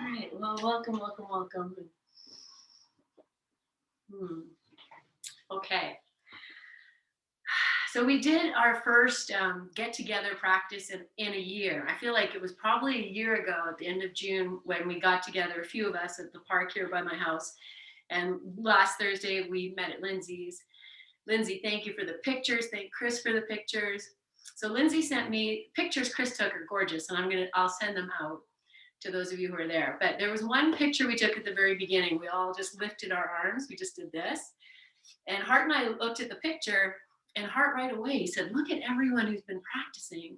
right. Well, welcome, welcome, welcome. Okay. So we did our first get-together practice in a year. I feel like it was probably a year ago at the end of June when we got together, a few of us at the park here by my house. And last Thursday we met at Lindsay's. Lindsay, thank you for the pictures. Thank Chris for the pictures. So Lindsay sent me pictures Chris took are gorgeous, and I'll send them out to those of you who are there. But there was one picture we took at the very beginning. We all just lifted our arms. We just did this. And Hart and I looked at the picture, and Hart right away, he said, look at everyone who's been practicing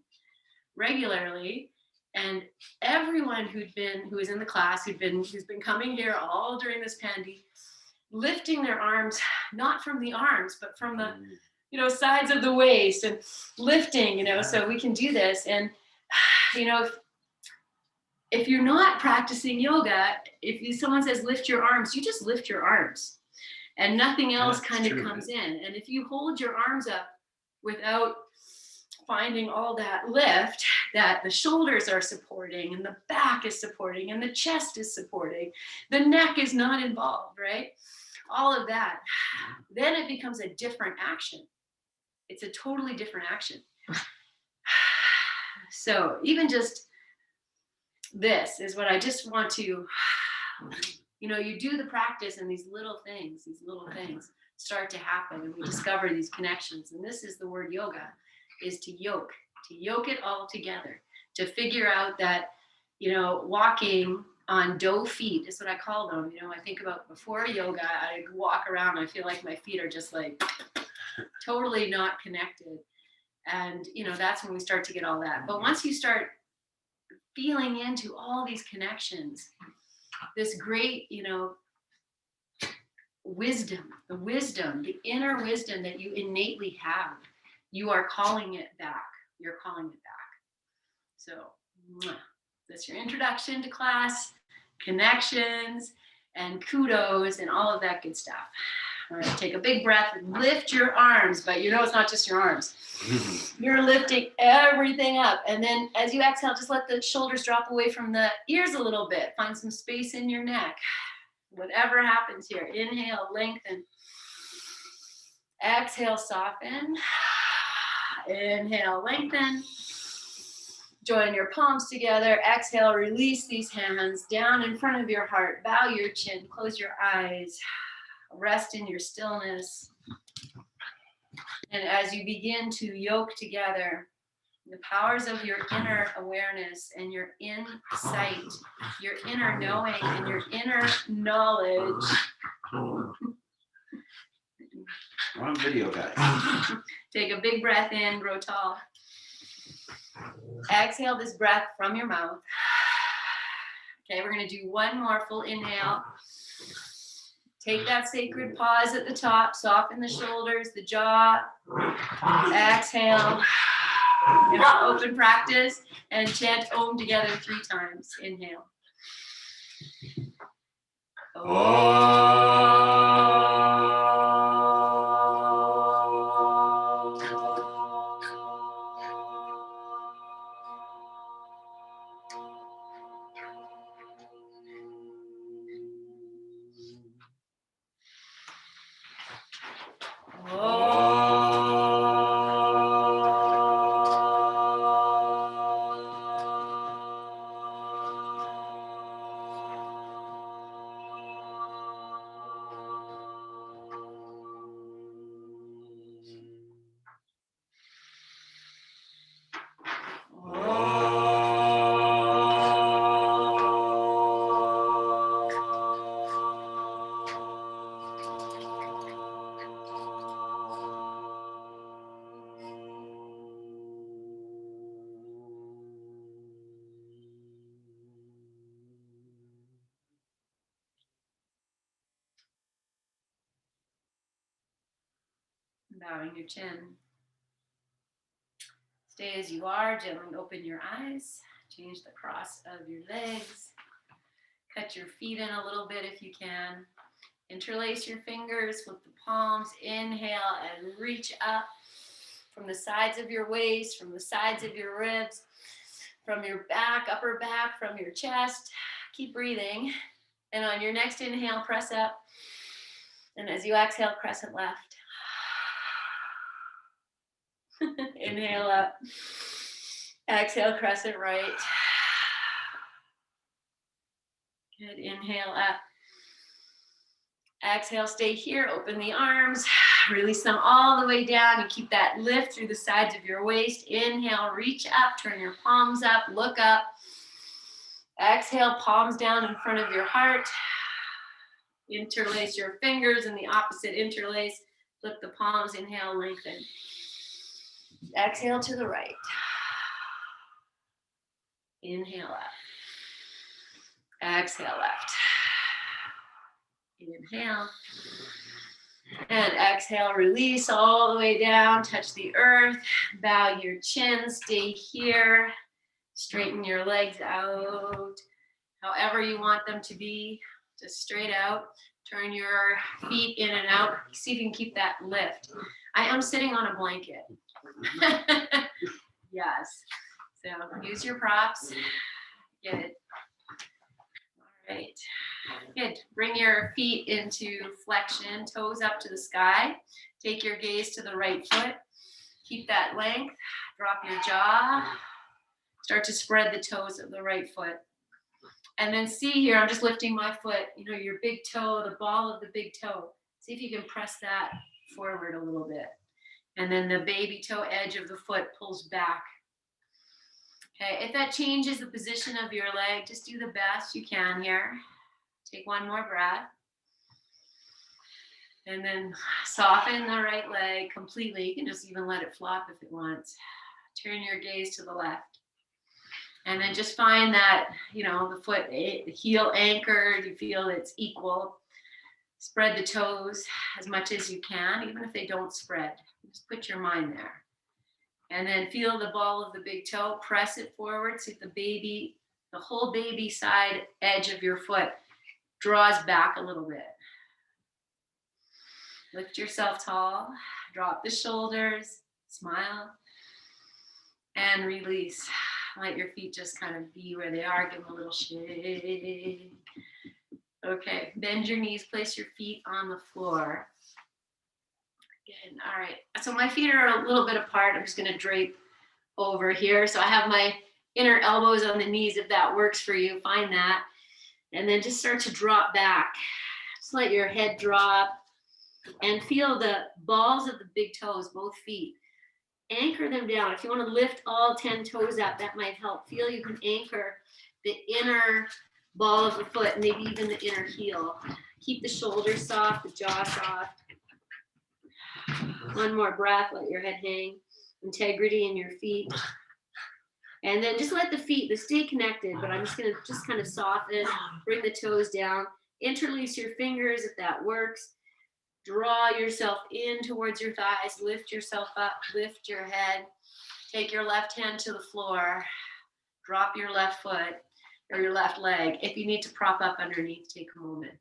regularly, and everyone who was in the class, who's been coming here all during this pandy, lifting their arms, not from the arms, but from the, sides of the waist and lifting, so we can do this. And, if you're not practicing yoga, if someone says lift your arms, you just lift your arms and nothing else kind of comes in. And if you hold your arms up without finding all that lift, that the shoulders are supporting and the back is supporting and the chest is supporting, the neck is not involved, right? All of that, then it becomes a different action. It's a totally different action. So even just this is what I just want to, you do the practice and these little things start to happen, and we discover these connections. And this is the word yoga, is to yoke it all together, to figure out that, walking on dough feet is what I call them. I think about before yoga, I walk around, I feel like my feet are just like totally not connected. And, that's when we start to get all that. But once you start feeling into all these connections, this great, wisdom, the inner wisdom that you innately have, you are calling it back. You're calling it back. So that's your introduction to class, connections, and kudos, and all of that good stuff. All right, take a big breath and lift your arms, but it's not just your arms. You're lifting everything up. And then as you exhale, just let the shoulders drop away from the ears a little bit. Find some space in your neck. Whatever happens here. Inhale, lengthen. Exhale, soften. Inhale, lengthen. Join your palms together. Exhale, release these hands down in front of your heart. Bow your chin, close your eyes. Rest in your stillness. And as you begin to yoke together the powers of your inner awareness and your insight, your inner knowing and your inner knowledge. We're on video, guys. Take a big breath in, grow tall. Exhale this breath from your mouth. Okay, we're going to do one more full inhale. Take that sacred pause at the top, soften the shoulders, the jaw. Exhale. Open practice and chant Om together 3 times. Inhale. Bowing your chin. Stay as you are, gently open your eyes. Change the cross of your legs. Cut your feet in a little bit if you can. Interlace your fingers with the palms. Inhale and reach up from the sides of your waist, from the sides of your ribs, from your back, upper back, from your chest. Keep breathing. And on your next inhale, press up. And as you exhale, crescent left. Inhale up. Exhale, crescent right. Good. Inhale up. Exhale, stay here. Open the arms. Release them all the way down. And keep that lift through the sides of your waist. Inhale, reach up. Turn your palms up. Look up. Exhale, palms down in front of your heart. Interlace your fingers in the opposite interlace. Flip the palms. Inhale, lengthen. Exhale to the right. Inhale up. Exhale left. Inhale. And exhale, release all the way down. Touch the earth. Bow your chin. Stay here. Straighten your legs out. However you want them to be. Just straight out. Turn your feet in and out. See if you can keep that lift. I am sitting on a blanket. Yes. So use your props. Good. All right. Good. Bring your feet into flexion, toes up to the sky. Take your gaze to the right foot. Keep that length. Drop your jaw. Start to spread the toes of the right foot. And then see here, I'm just lifting my foot, your big toe, the ball of the big toe. See if you can press that forward a little bit. And then the baby toe edge of the foot pulls back. Okay, if that changes the position of your leg, just do the best you can here. Take one more breath. And then soften the right leg completely. You can just even let it flop if it wants. Turn your gaze to the left. And then just find that, the foot, the heel anchored, you feel it's equal. Spread the toes as much as you can, even if they don't spread. Just put your mind there. And then feel the ball of the big toe, press it forward, see if the whole baby side edge of your foot draws back a little bit. Lift yourself tall, drop the shoulders, smile, and release. Let your feet just kind of be where they are, give them a little shake. Okay, bend your knees, place your feet on the floor. Good. All right, so my feet are a little bit apart. I'm just going to drape over here. So I have my inner elbows on the knees. If that works for you, find that. And then just start to drop back. Just let your head drop and feel the balls of the big toes, both feet. Anchor them down. If you want to lift all 10 toes up, that might help. Feel you can anchor the inner ball of the foot, maybe even the inner heel. Keep the shoulders soft, the jaw soft. One more breath, let your head hang. Integrity in your feet. And then just let the feet, they stay connected, but I'm just going to just kind of soften, bring the toes down. Interlace your fingers if that works. Draw yourself in towards your thighs. Lift yourself up, lift your head. Take your left hand to the floor. Drop your left foot or your left leg. If you need to prop up underneath, take a moment.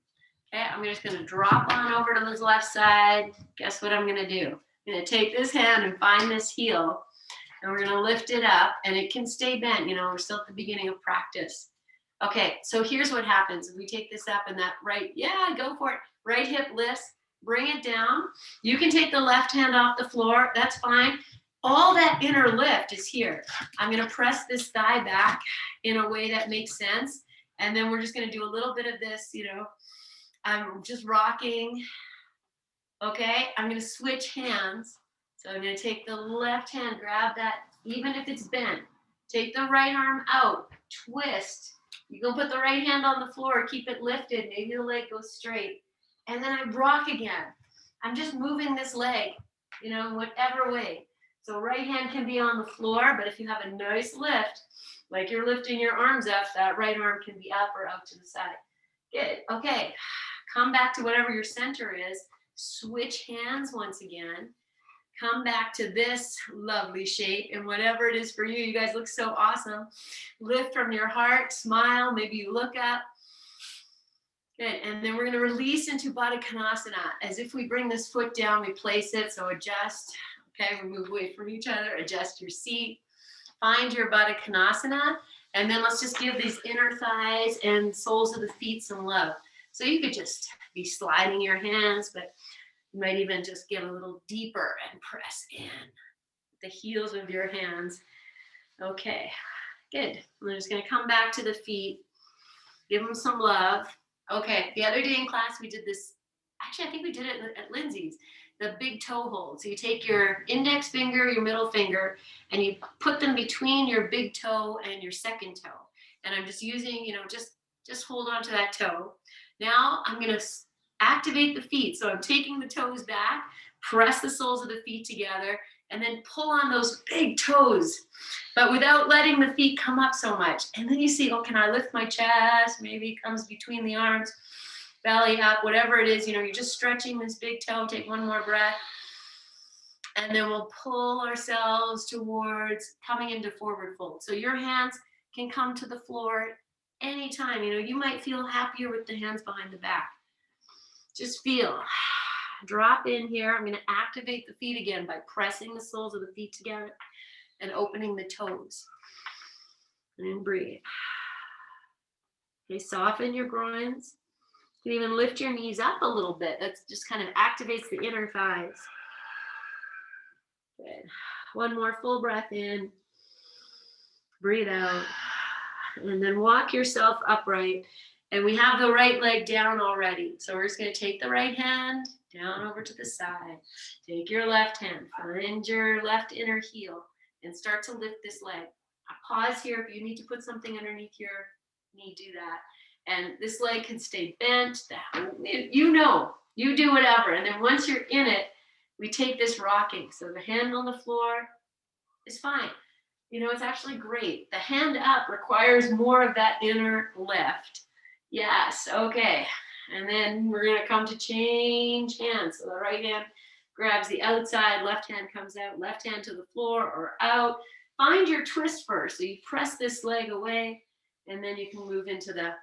Okay, I'm just going to drop on over to this left side. Guess what I'm going to do? I'm going to take this hand and find this heel, and we're going to lift it up, and it can stay bent. We're still at the beginning of practice. Okay, so here's what happens. If we take this up and that right, go for it. Right hip lifts, bring it down. You can take the left hand off the floor. That's fine. All that inner lift is here. I'm going to press this thigh back in a way that makes sense, and then we're just going to do a little bit of this, I'm just rocking. Okay, I'm going to switch hands. So I'm going to take the left hand, grab that, even if it's bent. Take the right arm out, twist. You can put the right hand on the floor, keep it lifted. Maybe the leg goes straight. And then I rock again. I'm just moving this leg, whatever way. So right hand can be on the floor, but if you have a nice lift, like you're lifting your arms up, that right arm can be up or out to the side. Good. Okay. Come back to whatever your center is. Switch hands once again. Come back to this lovely shape and whatever it is for you. You guys look so awesome. Lift from your heart, smile, maybe you look up. Good, and then we're going to release into Baddha Konasana. As if we bring this foot down, we place it, so adjust. Okay, we move away from each other, adjust your seat. Find your Baddha Konasana. And then let's just give these inner thighs and soles of the feet some love. So you could just be sliding your hands, but you might even just get a little deeper and press in the heels of your hands. Okay, good. We're just gonna come back to the feet, give them some love. Okay, the other day in class we did this, actually I think we did it at Lindsay's, the big toe hold. So you take your index finger, your middle finger, and you put them between your big toe and your second toe. And I'm just using, just hold on to that toe. Now I'm gonna activate the feet. So I'm taking the toes back, press the soles of the feet together, and then pull on those big toes, but without letting the feet come up so much. And then you see, oh, can I lift my chest? Maybe it comes between the arms, belly up, whatever it is, you're just stretching this big toe. Take one more breath. And then we'll pull ourselves towards coming into forward fold. So your hands can come to the floor anytime. You might feel happier with the hands behind the back. Just feel. Drop in here. I'm going to activate the feet again by pressing the soles of the feet together and opening the toes. And then breathe. Okay, soften your groins. You can even lift your knees up a little bit. That just kind of activates the inner thighs. Good. One more full breath in. Breathe out. And then walk yourself upright. And we have the right leg down already. So we're just going to take the right hand down over to the side. Take your left hand, find your left inner heel, and start to lift this leg. Pause here. If you need to put something underneath your knee, do that. And this leg can stay bent. You do whatever. And then once you're in it, we take this rocking. So the hand on the floor is fine. It's actually great. The hand up requires more of that inner lift. Yes, okay. And then we're going to come to change hands. So the right hand grabs the outside, left hand comes out, left hand to the floor or out. Find your twist first. So you press this leg away, and then you can move into the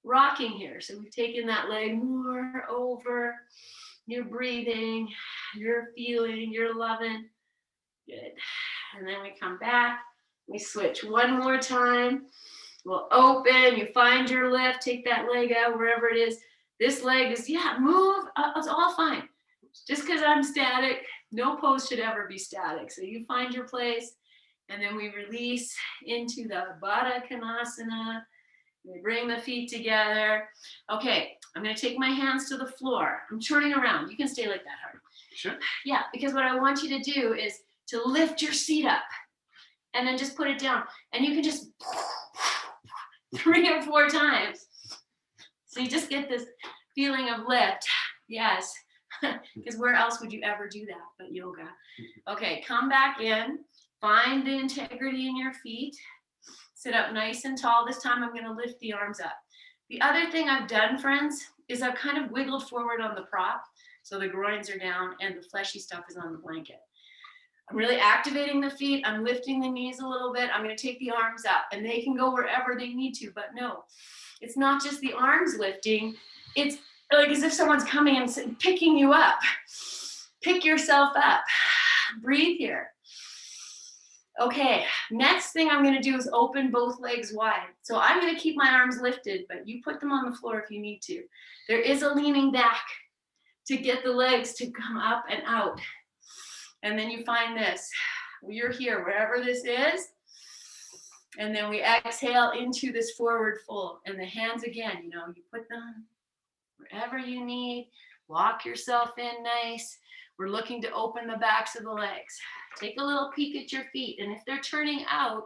rocking here. So we've taken that leg more over. You're breathing, you're feeling, you're loving. Good. And then we come back. We switch one more time. We'll open, you find your lift, take that leg out wherever it is. This leg is, move. It's all fine. Just because I'm static, no pose should ever be static. So you find your place, and then we release into the Baddha Konasana. We bring the feet together. Okay, I'm going to take my hands to the floor. I'm turning around. You can stay like that, Hart. Sure. Yeah, because what I want you to do is to lift your seat up and then just put it down. And you can just 3 or 4 times. So you just get this feeling of lift. Yes, because where else would you ever do that but yoga? Okay, come back in. Find the integrity in your feet. Sit up nice and tall. This time I'm going to lift the arms up. The other thing I've done, friends, is I've kind of wiggled forward on the prop. So the groins are down and the fleshy stuff is on the blanket. I'm really activating the feet. I'm lifting the knees a little bit. I'm going to take the arms up, and they can go wherever they need to. But no, it's not just the arms lifting. It's like as if someone's coming and picking you up. Pick yourself up. Breathe here. Okay, next thing I'm going to do is open both legs wide. So I'm going to keep my arms lifted, but you put them on the floor if you need to. There is a leaning back to get the legs to come up and out. And then you find this. You're here, wherever this is. And then we exhale into this forward fold. And the hands again, you put them wherever you need. Walk yourself in nice. We're looking to open the backs of the legs. Take a little peek at your feet. And if they're turning out,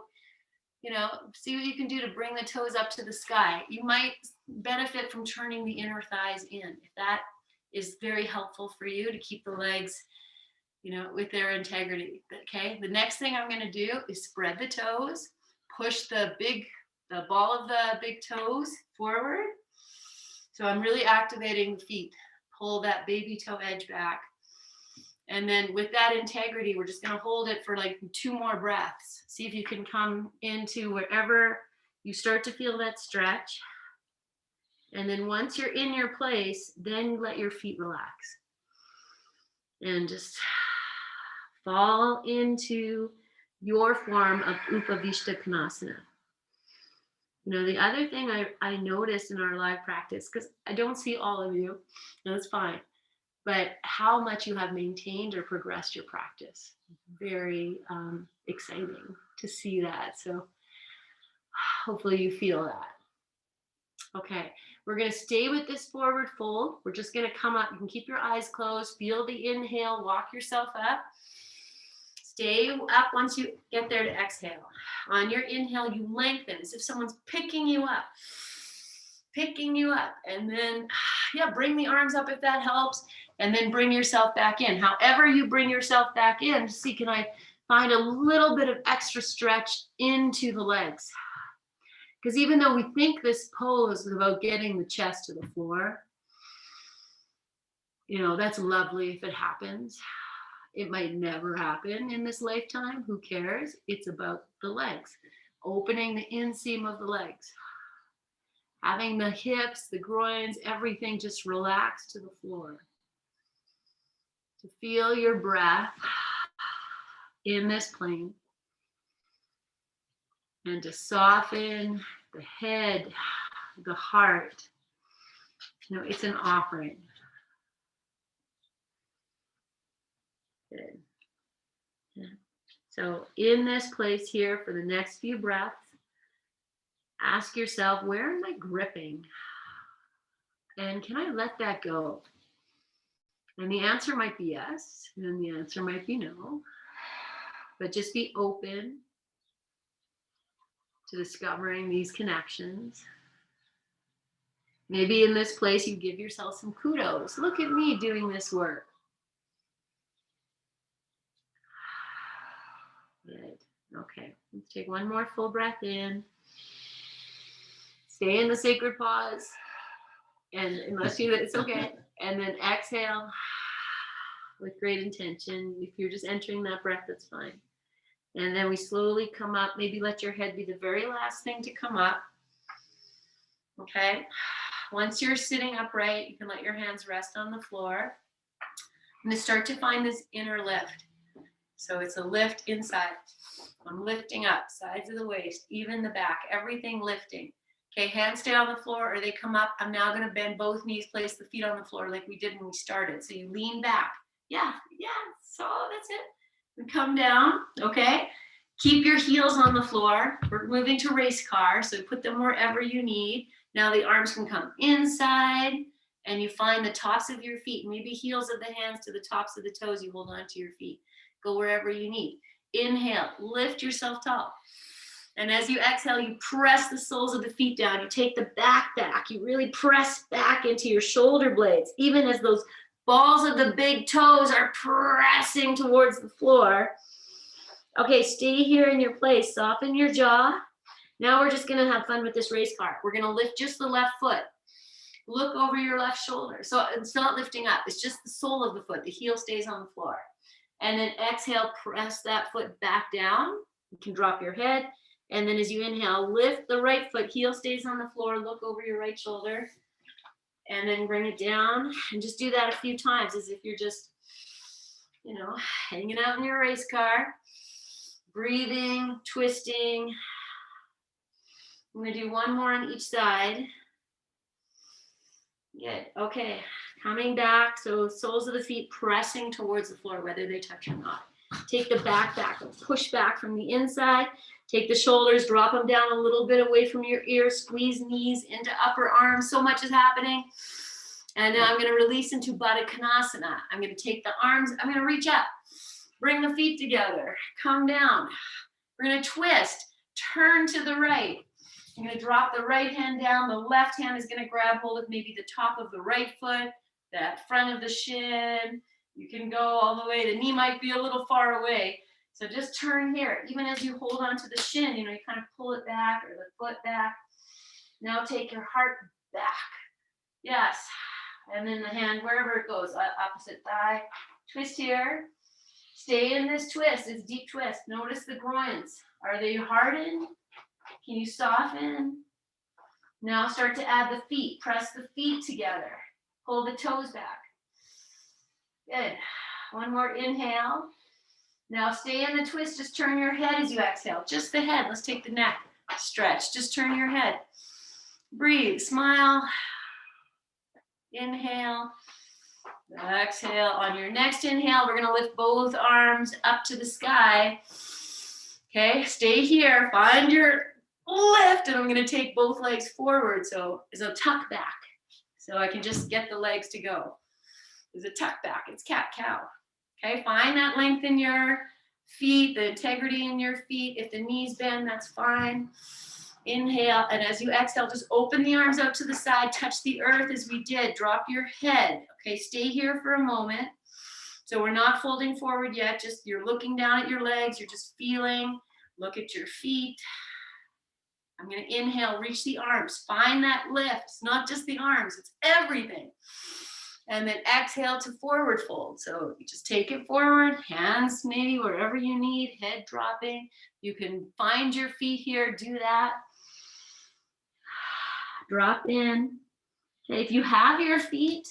see what you can do to bring the toes up to the sky. You might benefit from turning the inner thighs in. If that is very helpful for you to keep the legs, with their integrity. Okay, the next thing I'm going to do is spread the toes, push the ball of the big toes forward. So I'm really activating the feet. Pull that baby toe edge back. And then with that integrity, we're just going to hold it for like 2 more breaths. See if you can come into wherever you start to feel that stretch. And then once you're in your place, then let your feet relax. And just fall into your form of Upavishta Konasana. The other thing I noticed in our live practice, because I don't see all of you, and that's fine, but how much you have maintained or progressed your practice. Very exciting to see that. So hopefully you feel that. Okay, we're going to stay with this forward fold. We're just going to come up. You can keep your eyes closed. Feel the inhale. Walk yourself up. Stay up once you get there to exhale. On your inhale, you lengthen as if someone's picking you up. Picking you up. And then, yeah, bring the arms up if that helps. And then bring yourself back in. However you bring yourself back in, see, can I find a little bit of extra stretch into the legs? Because even though we think this pose is about getting the chest to the floor, that's lovely if it happens. It might never happen in this lifetime. Who cares? It's about the legs. Opening the inseam of the legs. Having the hips, the groins, everything just relax to the floor. To feel your breath in this plane. And to soften the head, the heart. It's an offering. Good. Yeah. So in this place here for the next few breaths, ask yourself, where am I gripping? And can I let that go? And the answer might be yes, and the answer might be no. But just be open to discovering these connections. Maybe in this place you give yourself some kudos. Look at me doing this work. Good. Okay, let's take one more full breath in. Stay in the sacred pause. And unless it's okay. And then exhale with great intention. If you're just entering that breath, that's fine. And then we slowly come up. Maybe let your head be the very last thing to come up. Okay. Once you're sitting upright, you can let your hands rest on the floor. I'm going to start to find this inner lift. So it's a lift inside. I'm lifting up, sides of the waist, even the back, everything lifting. Okay, hands stay on the floor or they come up. I'm now going to bend both knees, place the feet on the floor like we did when we started. So you lean back. Yeah, so that's it. And come down, okay? Keep your heels on the floor. We're moving to race car, so put them wherever you need. Now the arms can come inside, and you find the tops of your feet, maybe heels of the hands to the tops of the toes. You hold on to your feet. Go wherever you need. Inhale, lift yourself tall. And as you exhale, you press the soles of the feet down. You take the back. You really press back into your shoulder blades, even as those balls of the big toes are pressing towards the floor. Okay, stay here in your place. Soften your jaw. Now we're just going to have fun with this race car. We're going to lift just the left foot. Look over your left shoulder. So it's not lifting up. It's just the sole of the foot. The heel stays on the floor. And then exhale, press that foot back down. You can drop your head. And then as you inhale, lift the right foot, heel stays on the floor, look over your right shoulder, and then bring it down. And just do that a few times as if you're just, hanging out in your race car, breathing, twisting. I'm going to do one more on each side. Good. Okay. Coming back. So soles of the feet pressing towards the floor, whether they touch or not. Take the back, push back from the inside. Take the shoulders, drop them down a little bit away from your ears, squeeze knees into upper arms. So much is happening. And now I'm going to release into Baddha Konasana. I'm going to take the arms, I'm going to reach up, bring the feet together, come down. We're going to twist, turn to the right. I'm going to drop the right hand down. The left hand is going to grab hold of maybe the top of the right foot, that front of the shin. You can go all the way. The knee might be a little far away. So just turn here. Even as you hold onto the shin, you kind of pull it back or the foot back. Now take your heart back. Yes. And then the hand, wherever it goes, opposite thigh. Twist here. Stay in this twist. It's deep twist. Notice the groins. Are they hardened? Can you soften? Now start to add the feet. Press the feet together. Pull the toes back. Good. One more inhale. Now stay in the twist. Just turn your head as you exhale. Just the head. Let's take the neck. stretch. Just turn your head. Breathe, smile. Inhale. Exhale. On your next inhale, we're going to lift both arms up to the sky. Okay, stay here. Find your lift, and I'm going to take both legs forward. So it's a tuck back. So I can just get the legs to go. There's a tuck back. It's cat-cow. Okay, find that length in your feet, the integrity in your feet. If the knees bend, that's fine. Inhale, and as you exhale, just open the arms out to the side, touch the earth as we did. Drop your head. Okay, stay here for a moment. So we're not folding forward yet, just you're looking down at your legs, you're just feeling, look at your feet. I'm gonna inhale, reach the arms, find that lift. It's not just the arms, it's everything. And then exhale to forward fold. So you just take it forward, hands maybe wherever you need, head dropping. You can find your feet here, do that. Drop in. Okay, if you have your feet,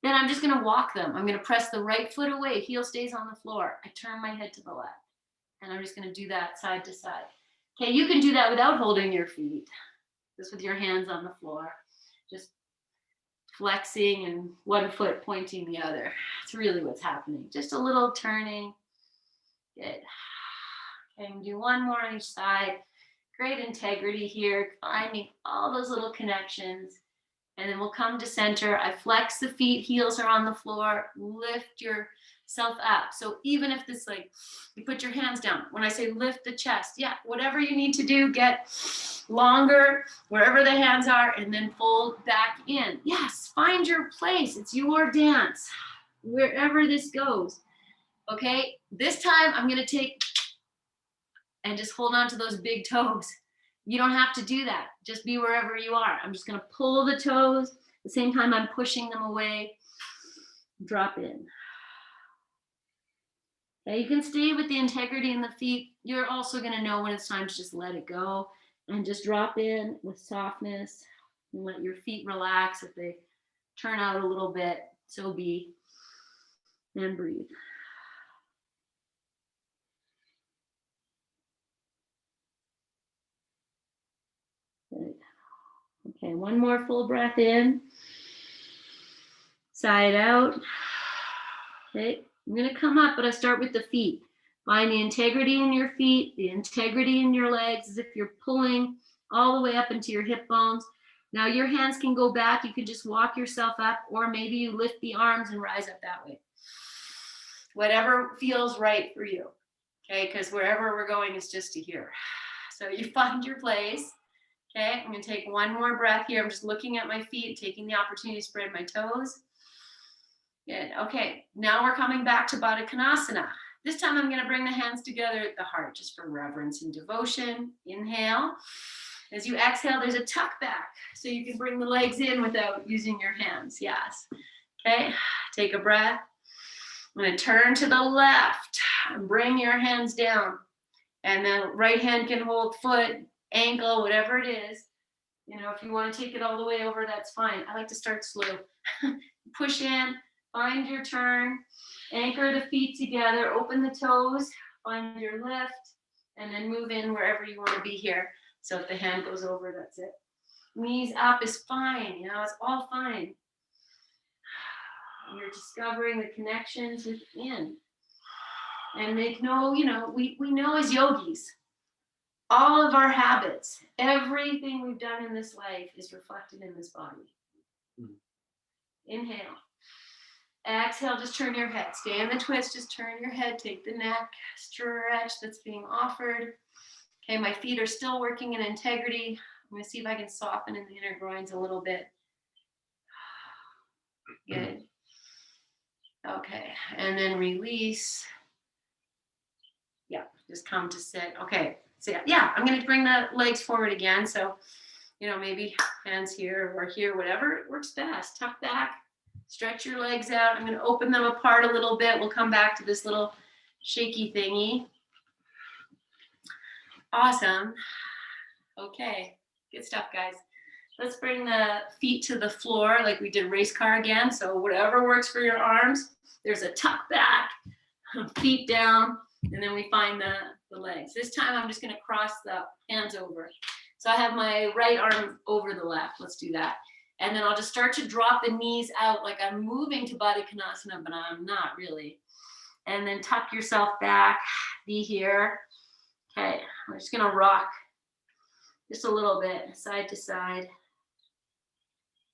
then I'm just gonna walk them. I'm gonna press the right foot away, heel stays on the floor. I turn my head to the left. And I'm just gonna do that side to side. Okay, you can do that without holding your feet, just with your hands on the floor. Just flexing and one foot pointing the other. It's really what's happening. Just a little turning. Good. Okay, do one more on each side. Great integrity here, finding all those little connections. And then we'll come to center. I flex the feet, heels are on the floor. Lift yourself up. So even if this, like, you put your hands down. When I say lift the chest, yeah, whatever you need to do, get longer wherever the hands are, and then fold back in. Yes, find your place. It's your dance, wherever this goes. Okay, this time I'm gonna take and just hold on to those big toes. You don't have to do that. Just be wherever you are. I'm just gonna pull the toes. At the same time, I'm pushing them away. Drop in. Okay, you can stay with the integrity in the feet. You're also gonna know when it's time to just let it go and just drop in with softness and let your feet relax. If they turn out a little bit, so be. And breathe. Good. Okay, one more full breath in. Side out. Okay, I'm gonna come up, but I start with the feet. Find the integrity in your feet, the integrity in your legs, as if you're pulling all the way up into your hip bones. Now your hands can go back. You can just walk yourself up, or maybe you lift the arms and rise up that way. Whatever feels right for you, okay? Because wherever we're going is just to here. So you find your place. Okay, I'm gonna take one more breath here. I'm just looking at my feet, taking the opportunity to spread my toes. Good, okay, now we're coming back to Baddha Konasana. This time I'm gonna bring the hands together at the heart, just for reverence and devotion. Inhale. As you exhale, there's a tuck back, so you can bring the legs in without using your hands, yes. Okay, take a breath. I'm gonna turn to the left and bring your hands down. And then right hand can hold foot, ankle, whatever it is. You know, if you want to take it all the way over, that's fine. I like to start slow. Push in, find your turn, anchor the feet together, open the toes, find your lift, and then move in wherever you want to be here. So if the hand goes over, that's it. Knees up is fine, you know, it's all fine. You're discovering the connections within. And they know, you know, we know as yogis, all of our habits, everything we've done in this life is reflected in this body. Inhale. Exhale, just turn your head. Stay in the twist, just turn your head, take the neck, stretch that's being offered. Okay, my feet are still working in integrity. I'm gonna see if I can soften in the inner groins a little bit. Good. Okay, and then release. Yeah, just come to sit. Okay, so yeah, I'm gonna bring the legs forward again. So, you know, maybe hands here or here, whatever works best. Tuck back, stretch your legs out. I'm gonna open them apart a little bit. We'll come back to this little shaky thingy. Awesome. Okay, good stuff, guys. Let's bring the feet to the floor like we did race car again. So whatever works for your arms. There's a tuck back, feet down, and then we find the the legs. This time I'm just going to cross the hands over. So I have my right arm over the left. Let's do that. And then I'll just start to drop the knees out like I'm moving to Baddha Konasana, but I'm not really. And then tuck yourself back, be here. Okay, we're just gonna rock just a little bit, side to side.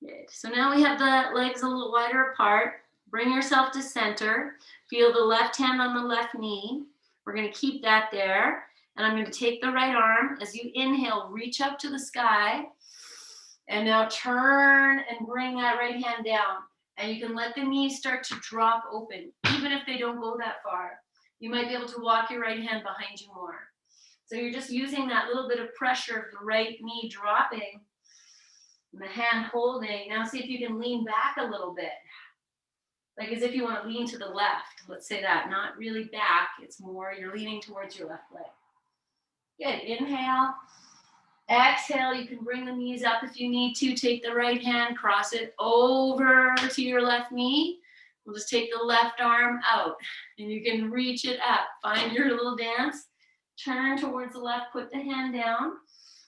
Good. So now we have the legs a little wider apart. Bring yourself to center. Feel the left hand on the left knee. We're gonna keep that there. And I'm gonna take the right arm. As you inhale, reach up to the sky. And now turn and bring that right hand down. And you can let the knees start to drop open, even if they don't go that far. You might be able to walk your right hand behind you more. So you're just using that little bit of pressure of the right knee dropping and the hand holding. Now see if you can lean back a little bit. Like as if you want to lean to the left. Let's say that, not really back. It's more you're leaning towards your left leg. Good, inhale. Exhale, you can bring the knees up if you need to. Take the right hand, cross it over to your left knee. We'll just take the left arm out and you can reach it up. Find your little dance. Turn towards the left, put the hand down.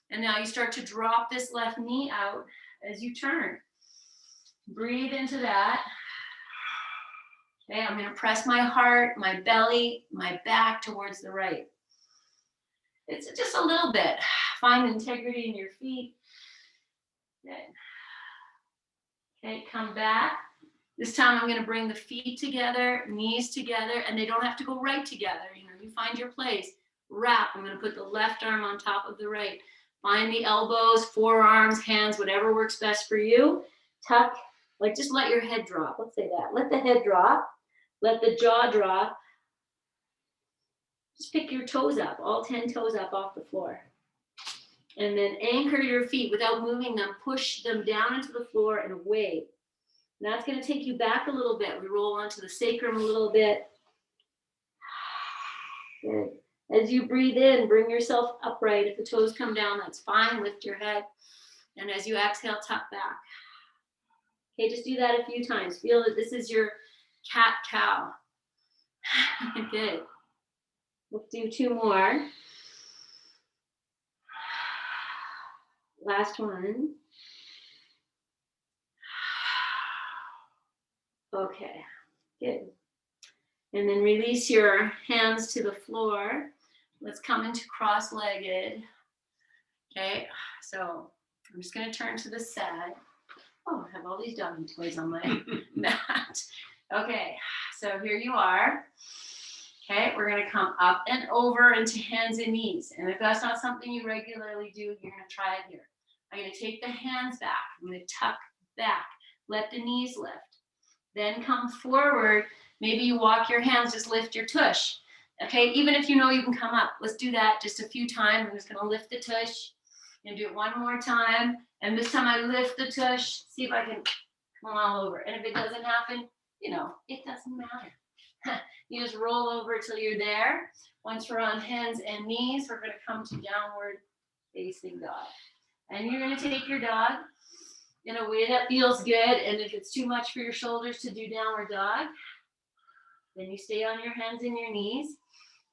And now you start to drop this left knee out as you turn. Breathe into that. Okay, I'm going to press my heart, my belly, my back towards the right. It's just a little bit. Find integrity in your feet. Good. Okay, come back. This time I'm going to bring the feet together, knees together, and they don't have to go right together. You find your place. Wrap. I'm going to put the left arm on top of the right. Find the elbows, forearms, hands, whatever works best for you. Tuck, like just let your head drop. Let's say that. Let the head drop. Let the jaw drop. Just pick your toes up, all 10 toes up off the floor. And then anchor your feet without moving them. Push them down into the floor and away. And that's going to take you back a little bit. We roll onto the sacrum a little bit. Good. As you breathe in, bring yourself upright. If the toes come down, that's fine. Lift your head. And as you exhale, tuck back. Okay, just do that a few times. Feel that this is your cat-cow. Good. Let's do 2 more. Last one. Okay, good. And then release your hands to the floor. Let's come into cross-legged. Okay, so I'm just going to turn to the side. Oh, I have all these doggy toys on my mat. Okay, so here you are. Okay, we're going to come up and over into hands and knees. And if that's not something you regularly do, you're going to try it here. I'm going to take the hands back. I'm going to tuck back. Let the knees lift. Then come forward. Maybe you walk your hands, just lift your tush. Okay, even if you know you can come up, let's do that just a few times. I'm just going to lift the tush. And do it one more time. And this time I lift the tush. See if I can come all over. And if it doesn't happen, it doesn't matter. You just roll over till you're there. Once we're on hands and knees, we're going to come to downward facing dog. And you're going to take your dog in a way that feels good. And if it's too much for your shoulders to do downward dog, then you stay on your hands and your knees.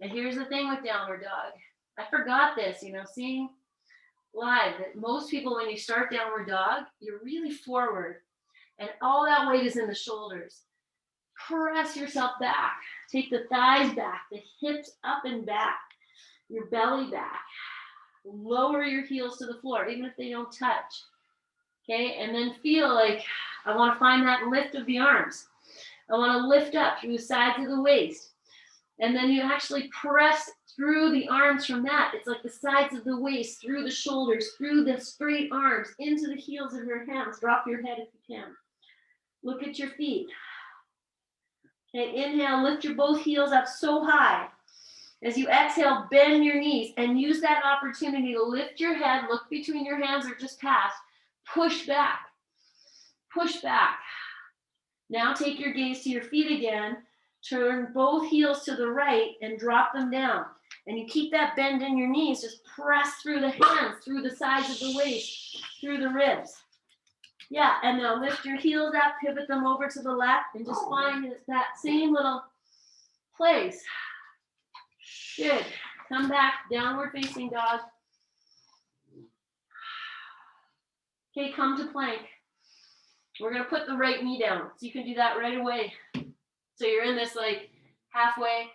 And here's the thing with downward dog. I forgot this, seeing live that most people, when you start downward dog, you're really forward. And all that weight is in the shoulders. Press yourself back. Take the thighs back, the hips up and back, your belly back. Lower your heels to the floor, even if they don't touch. Okay, and then feel like I want to find that lift of the arms. I want to lift up through the sides of the waist. And then you actually press through the arms from that. It's like the sides of the waist, through the shoulders, through the straight arms, into the heels of your hands. Drop your head if you can. Look at your feet. Okay, inhale, lift your both heels up so high. As you exhale, bend your knees and use that opportunity to lift your head, look between your hands or just past. Push back. Push back. Now take your gaze to your feet again. Turn both heels to the right and drop them down. And you keep that bend in your knees. Just press through the hands, through the sides of the waist, through the ribs. Yeah, and now lift your heels up, pivot them over to the left, and just find that same little place. Good. Come back, downward facing dog. Okay, come to plank. We're gonna put the right knee down. So you can do that right away. So you're in this like halfway.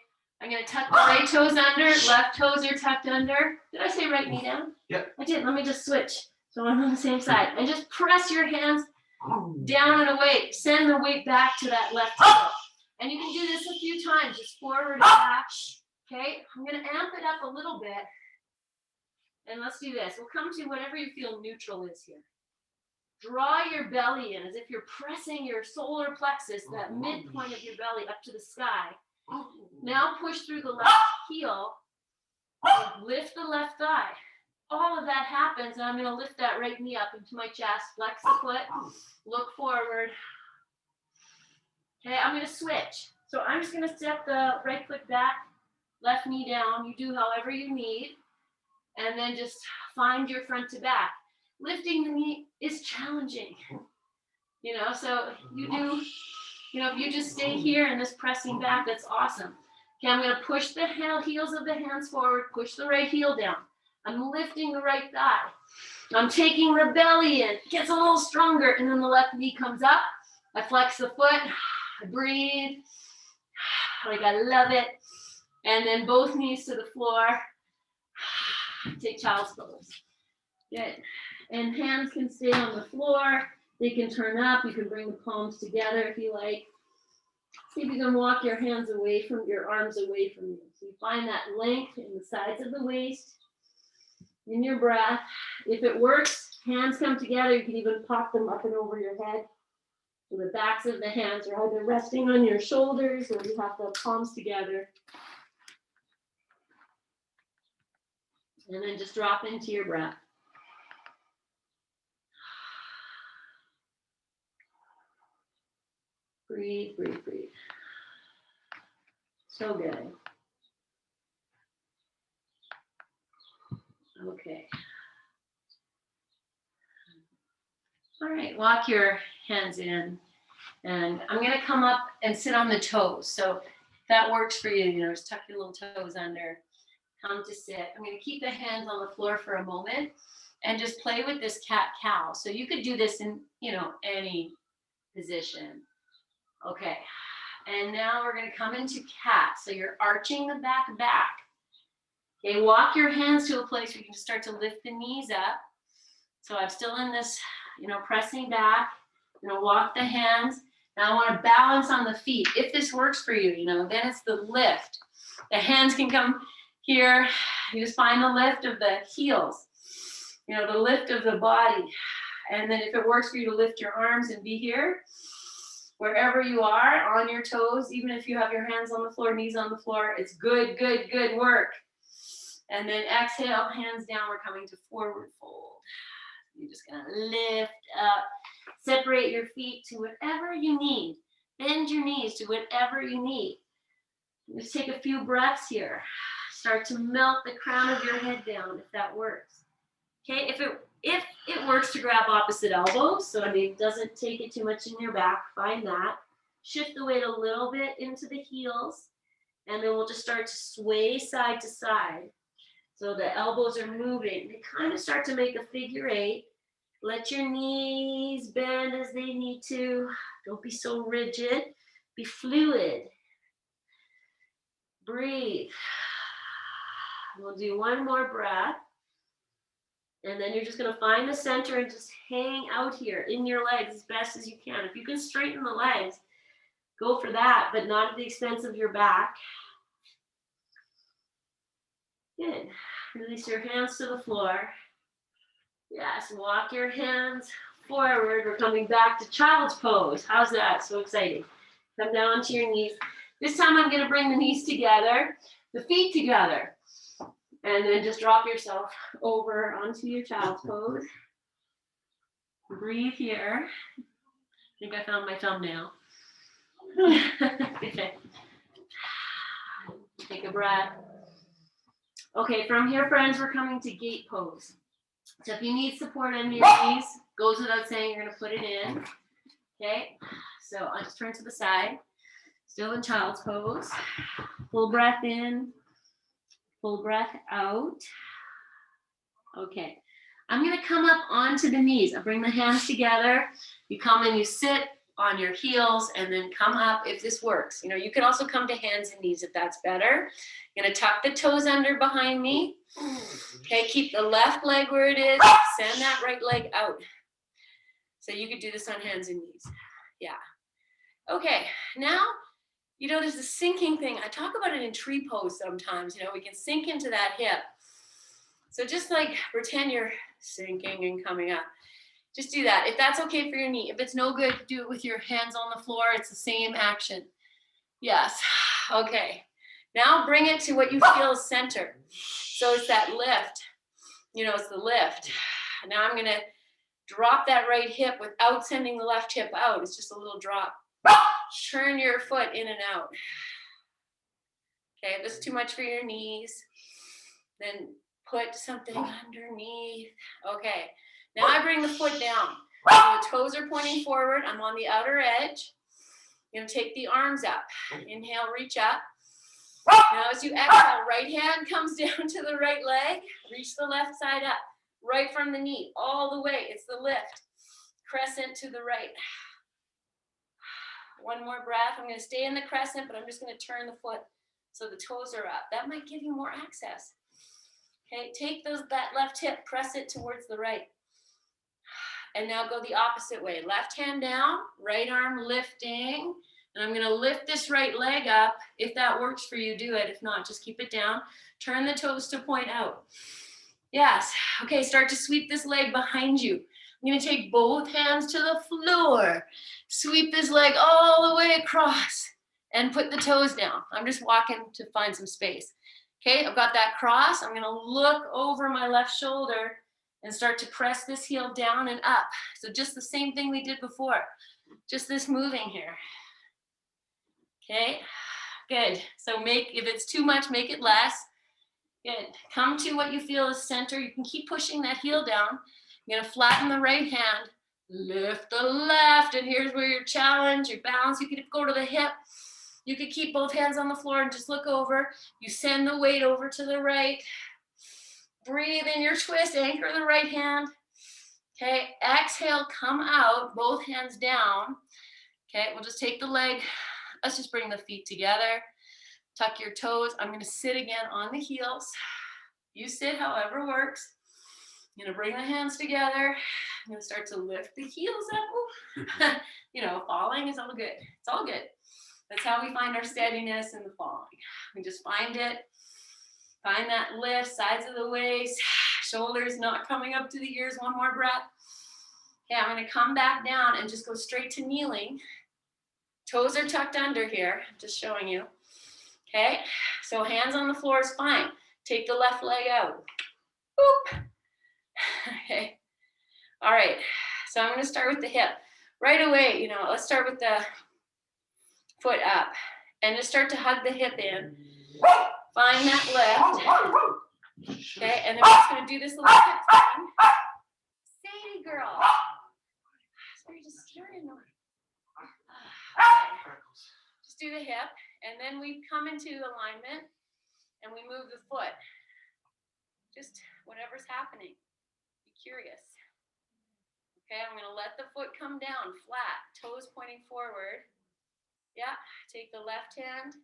I'm gonna tuck the right toes under, left toes are tucked under. Did I say right knee down? Yep. I did. Let me just switch. So I'm on the same side. And just press your hands down and away. Send the weight back to that left heel. And you can do this a few times, just forward and back. Okay, I'm gonna amp it up a little bit. And let's do this. We'll come to whatever you feel neutral is here. Draw your belly in as if you're pressing your solar plexus, that midpoint of your belly up to the sky. Now push through the left heel, lift the left thigh. All of that happens, and I'm going to lift that right knee up into my chest, flex the foot, look forward. Okay, I'm going to switch. So I'm just going to step the right foot back, left knee down. You do however you need, and then just find your front to back. Lifting the knee is challenging, you know, so you do, you know, if you just stay here in this pressing back, that's awesome. Okay, I'm going to push the heels of the hands forward, push the right heel down. I'm lifting the right thigh. I'm taking the belly in, it gets a little stronger, and then the left knee comes up. I flex the foot, I breathe, like I love it. And then both knees to the floor. Take child's pose. Good. And hands can stay on the floor. They can turn up. You can bring the palms together if you like. See if you can walk your hands away from your arms away from you. So you find that length in the sides of the waist. In your breath. If it works, hands come together. You can even pop them up and over your head. So the backs of the hands are either resting on your shoulders or you have the palms together. And then just drop into your breath. Breathe, breathe, breathe. So good. Okay. All right, walk your hands in. And I'm going to come up and sit on the toes. So if that works for you, you know, just tuck your little toes under. Come to sit. I'm going to keep the hands on the floor for a moment and just play with this cat-cow. So you could do this in, you know, any position. Okay. And now we're going to come into cat. So you're arching the back. Okay, walk your hands to a place where you can start to lift the knees up. So I'm still in this, you know, pressing back. I'm going to walk the hands. Now I want to balance on the feet. If this works for you, you know, then it's the lift. The hands can come here. You just find the lift of the heels, you know, the lift of the body. And then if it works for you to lift your arms and be here, wherever you are on your toes, even if you have your hands on the floor, knees on the floor, it's good, good, good work. And then exhale, hands down, we're coming to forward fold. You're just gonna lift up, separate your feet to whatever you need. Bend your knees to whatever you need. Just take a few breaths here. Start to melt the crown of your head down if that works. Okay, if it works to grab opposite elbows, so I mean, doesn't take it too much in your back, find that. Shift the weight a little bit into the heels, and then we'll just start to sway side to side. So the elbows are moving. They kind of start to make a figure eight. Let your knees bend as they need to. Don't be so rigid. Be fluid. Breathe. We'll do one more breath. And then you're just going to find the center and just hang out here in your legs as best as you can. If you can straighten the legs, go for that, but not at the expense of your back. Good. Release your hands to the floor. Yes, walk your hands forward. We're coming back to child's pose. How's that? So exciting. Come down onto your knees. This time I'm going to bring the knees together, the feet together, and then just drop yourself over onto your child's pose. Breathe here. I think I found my thumbnail. Okay. Take a breath. Okay, from here, friends, we're coming to gate pose. So if you need support on your knees, goes without saying, you're going to put it in. Okay, so I'll just turn to the side. Still in child's pose. Full breath in. Full breath out. Okay. I'm going to come up onto the knees. I bring the hands together. You come and you sit on your heels and then come up if this works. You know, you can also come to hands and knees if that's better. I'm going to tuck the toes under behind me. Okay, keep the left leg where it is. Send that right leg out. So you could do this on hands and knees. Yeah. Okay, now, you know, there's a sinking thing. I talk about it in tree pose sometimes. You know, we can sink into that hip. So just like pretend you're sinking and coming up. Just do that. If that's okay for your knee. If it's no good, do it with your hands on the floor. It's the same action. Yes. Okay. Now bring it to what you feel is center. So it's that lift. You know, it's the lift. Now I'm going to drop that right hip without sending the left hip out. It's just a little drop. Turn your foot in and out. Okay, if this is too much for your knees, then put something underneath. Okay, now I bring the foot down. So the toes are pointing forward. I'm on the outer edge. I'm going to take the arms up. Inhale, reach up. Now as you exhale, right hand comes down to the right leg. Reach the left side up. Right from the knee, all the way. It's the lift. Crescent to the right. One more breath. I'm going to stay in the crescent, but I'm just going to turn the foot so the toes are up. That might give you more access. Okay, take that left hip, press it towards the right. And now go the opposite way. Left hand down, right arm lifting. And I'm going to lift this right leg up. If that works for you, do it. If not, just keep it down. Turn the toes to point out. Yes. Okay, start to sweep this leg behind you. I'm going to take both hands to the floor. Sweep this leg all the way across and put the toes down. I'm just walking to find some space. Okay, I've got that cross. I'm going to look over my left shoulder and start to press this heel down and up. So just the same thing we did before. Just this moving here. Okay, good. So if it's too much, make it less. Good. Come to what you feel is center. You can keep pushing that heel down. You're going to flatten the right hand. Lift the left. And here's where your challenge, your balance. You could go to the hip. You could keep both hands on the floor and just look over. You send the weight over to the right. Breathe in your twist. Anchor the right hand. Okay. Exhale. Come out. Both hands down. Okay. We'll just take the leg. Let's just bring the feet together. Tuck your toes. I'm going to sit again on the heels. You sit however works. I'm going to bring the hands together. I'm going to start to lift the heels up. You know, falling is all good. It's all good. That's how we find our steadiness in the falling. We just find it. Find that lift, sides of the waist, shoulders not coming up to the ears. One more breath. Okay, I'm going to come back down and just go straight to kneeling. Toes are tucked under here. I'm just showing you. Okay, so hands on the floor is fine. Take the left leg out. Boop. Okay, all right, so I'm going to start with the hip. Right away, you know, let's start with the foot up. And just start to hug the hip in. Find that lift. Okay, and then we're just going to do this little hip thing. Sadie girl. Sorry, just stirring. Just do the hip. And then we come into alignment and we move the foot. Just whatever's happening. Be curious. Okay, I'm going to let the foot come down flat, toes pointing forward. Yeah, take the left hand,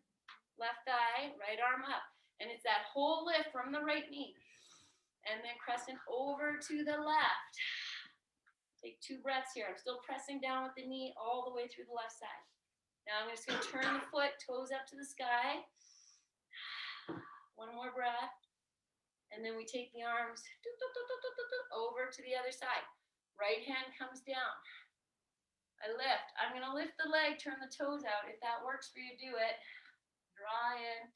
left thigh, right arm up. And it's that whole lift from the right knee. And then crescent over to the left. Take 2 breaths here. I'm still pressing down with the knee all the way through the left side. Now I'm just going to turn the foot, toes up to the sky. One more breath. And then we take the arms over to the other side. Right hand comes down. I lift. I'm going to lift the leg, turn the toes out. If that works for you, do it. Draw in.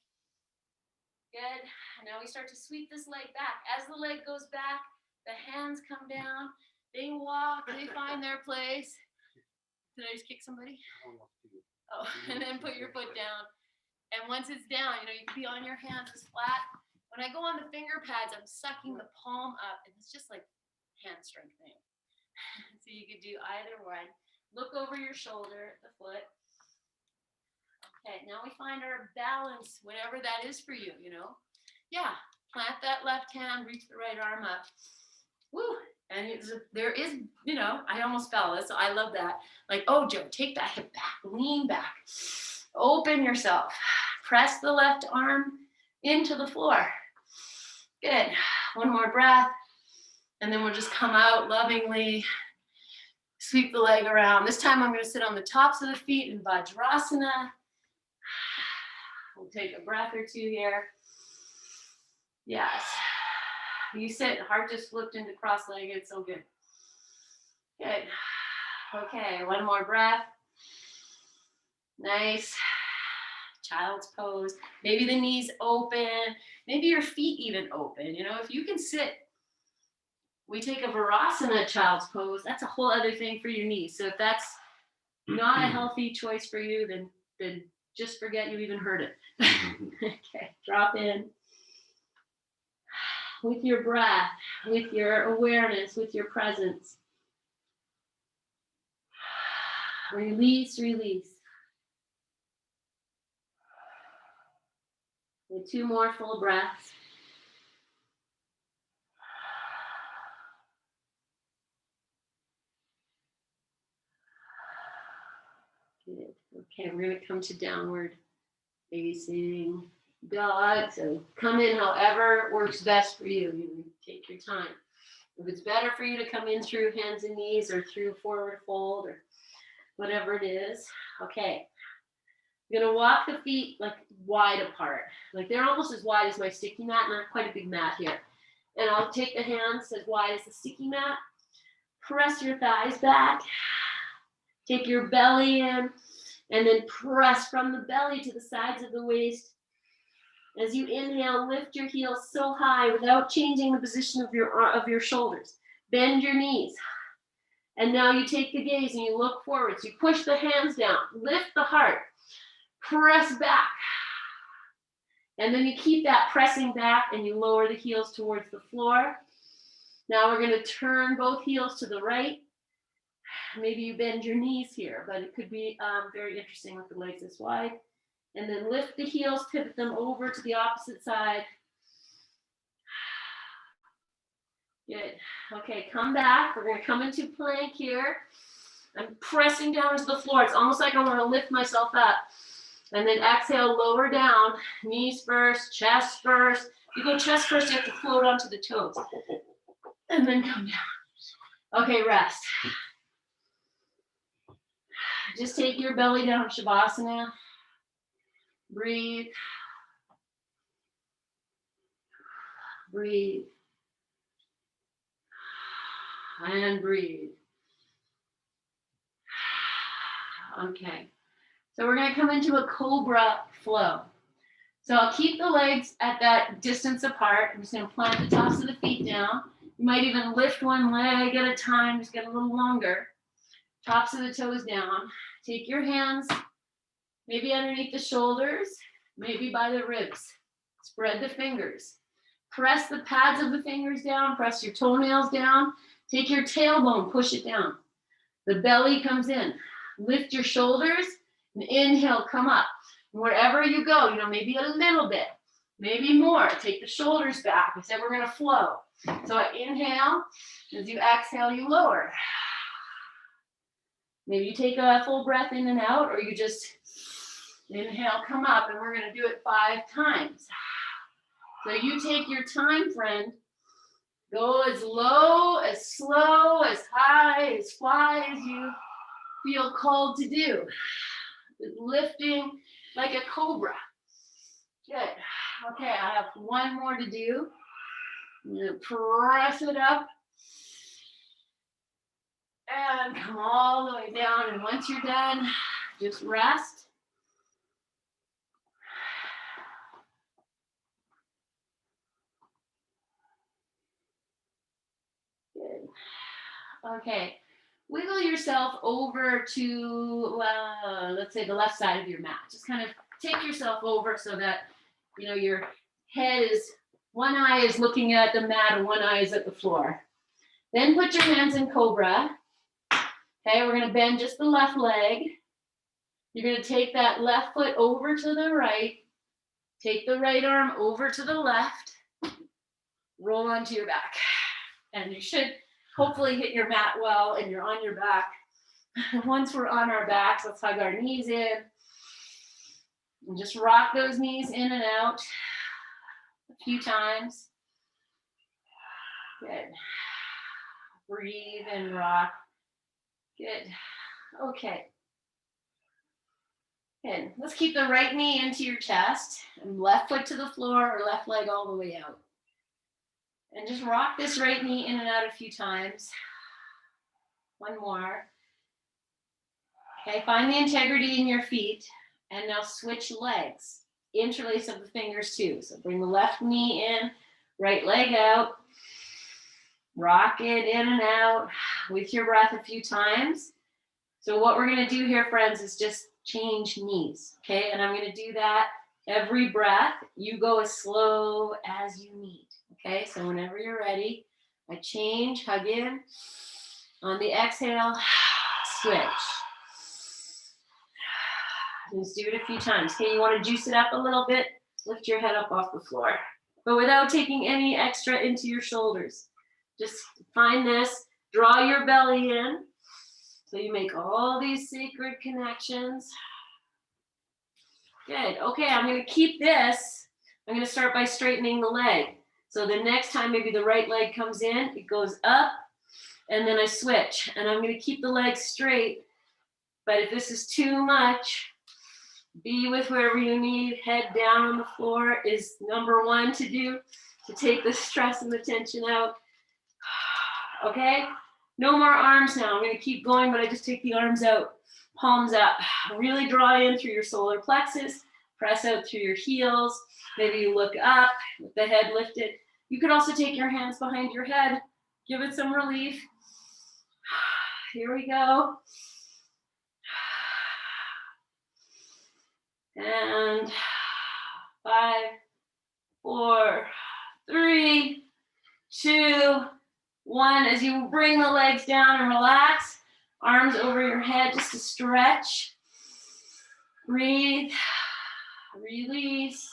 Good. And now we start to sweep this leg back. As the leg goes back, the hands come down. They walk. They find their place. Did I just kick somebody? Oh, and then put your foot down. And once it's down, you know, you can be on your hands as flat. When I go on the finger pads, I'm sucking the palm up, and it's just like hand strengthening. So you could do either one. Look over your shoulder, the foot. Okay, now we find our balance, whatever that is for you, you know. Yeah, plant that left hand, reach the right arm up. Woo. And there is, I almost fell. So I love that. Like, oh, Joe, take that hip back, lean back, open yourself, press the left arm into the floor. Good. One more breath. And then we'll just come out lovingly, sweep the leg around. This time I'm going to sit on the tops of the feet in Vajrasana. We'll take a breath or two here. Yes. You sit, heart just flipped into cross-legged, so good. Good. Okay, one more breath. Nice. Child's pose. Maybe the knees open. Maybe your feet even open. If you can sit, we take a Virasana child's pose. That's a whole other thing for your knees. So if that's not a healthy choice for you, then just forget you even heard it. Okay, drop in. With your breath, with your awareness, with your presence. Release, release. And 2 more full breaths. Good. Okay, we're going to come to downward facing dog. So come in however works best for you. You take your time. If it's better for you to come in through hands and knees or through forward fold or whatever it is. Okay. I'm going to walk the feet like wide apart. Like they're almost as wide as my sticky mat, not quite a big mat here. And I'll take the hands as wide as the sticky mat. Press your thighs back. Take your belly in. And then press from the belly to the sides of the waist. As you inhale, lift your heels so high without changing the position of your shoulders. Bend your knees. And now you take the gaze and you look forward. So you push the hands down, lift the heart, press back. And then you keep that pressing back and you lower the heels towards the floor. Now we're going to turn both heels to the right. Maybe you bend your knees here, but it could be very interesting with the legs this wide. And then lift the heels, pivot them over to the opposite side. Good. Okay, come back. We're going to come into plank here. I'm pressing down to the floor. It's almost like I want to lift myself up. And then exhale, lower down. Knees first, chest first. You go chest first, you have to float onto the toes. And then come down. Okay, rest. Just take your belly down, Shavasana. Breathe. Breathe. And breathe. Okay. So we're going to come into a cobra flow. So I'll keep the legs at that distance apart. I'm just going to plant the tops of the feet down. You might even lift one leg at a time, just get a little longer. Tops of the toes down. Take your hands maybe underneath the shoulders, maybe by the ribs. Spread the fingers. Press the pads of the fingers down. Press your toenails down. Take your tailbone, push it down. The belly comes in. Lift your shoulders and inhale, come up. And wherever you go, maybe a little bit, maybe more. Take the shoulders back. I said we're going to flow. So I inhale. As you exhale, you lower. Maybe you take a full breath in and out, or you just inhale, come up, and we're going to do it 5 times. So you take your time, friend. Go as low, as slow, as high, as fly as you feel called to do. Lifting like a cobra. Good. Okay, I have one more to do. I'm going to press it up. And come all the way down. And once you're done, just rest. Good. Okay. Wiggle yourself over to, let's say, the left side of your mat. Just kind of take yourself over so that, your head is, one eye is looking at the mat and one eye is at the floor. Then put your hands in cobra. Okay, we're going to bend just the left leg. You're going to take that left foot over to the right. Take the right arm over to the left, roll onto your back. And you should hopefully hit your mat well and you're on your back. Once we're on our backs, let's hug our knees in. And just rock those knees in and out a few times. Good. Breathe and rock. Good. Okay. Good. Let's keep the right knee into your chest and left foot to the floor or left leg all the way out. And just rock this right knee in and out a few times. One more. Okay, find the integrity in your feet. And now switch legs. Interlace of the fingers too. So bring the left knee in, right leg out. Rock it in and out with your breath a few times. So what we're going to do here, friends, is just change knees, okay? And I'm going to do that every breath. You go as slow as you need, okay? So whenever you're ready, I change, hug in. On the exhale, switch. Let's do it a few times. Okay, you want to juice it up a little bit? Lift your head up off the floor, but without taking any extra into your shoulders. Just find this, draw your belly in. So you make all these sacred connections. Good. Okay, I'm going to keep this. I'm going to start by straightening the leg. So the next time maybe the right leg comes in, it goes up, and then I switch. And I'm going to keep the leg straight. But if this is too much, be with wherever you need. Head down on the floor is number one to do, to take the stress and the tension out. Okay? No more arms now. I'm going to keep going, but I just take the arms out. Palms up. Really draw in through your solar plexus. Press out through your heels. Maybe you look up with the head lifted. You could also take your hands behind your head. Give it some relief. Here we go. And 5, 4, 3, 2, 1. As you bring the legs down and relax, arms over your head just to stretch. Breathe, release.